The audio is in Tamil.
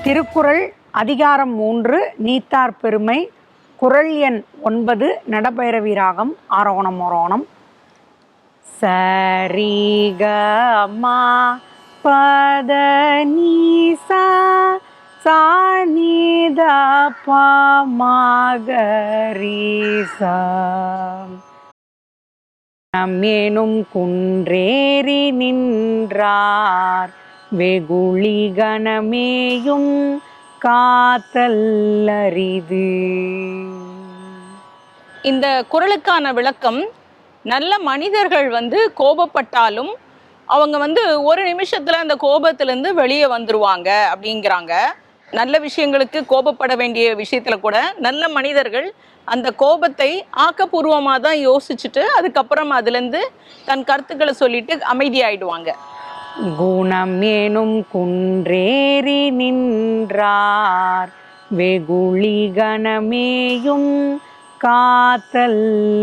திருக்குறள் அதிகாரம் 3 நீத்தார் பெருமை. குறள் எண் 9 நடபைரவி ராகம் ஆரோகணம் ஓரோகணம். சரிக மா பத நீசா சானித பமகரீசா நம்மேனும் குன்றேறி நின்றார் வெகுளி கணமேயும் காத்தல்லரிது. இந்த குறளுக்கான விளக்கம், நல்ல மனிதர்கள் கோபப்பட்டாலும் அவங்க ஒரு நிமிஷத்துல அந்த கோபத்திலேருந்து வெளியே வந்துருவாங்க அப்படிங்கிறாங்க. நல்ல விஷயங்களுக்கு கோபப்பட வேண்டிய விஷயத்துல கூட நல்ல மனிதர்கள் அந்த கோபத்தை ஆக்கப்பூர்வமாக தான் யோசிச்சுட்டு அதுக்கப்புறம் அதுலேருந்து தன் கருத்துக்களை சொல்லிட்டு அமைதியாயிடுவாங்க. குணமேனும் குன்றேறி நின்றார் வெகுளி கணமேயும் காத்தல்லரிது.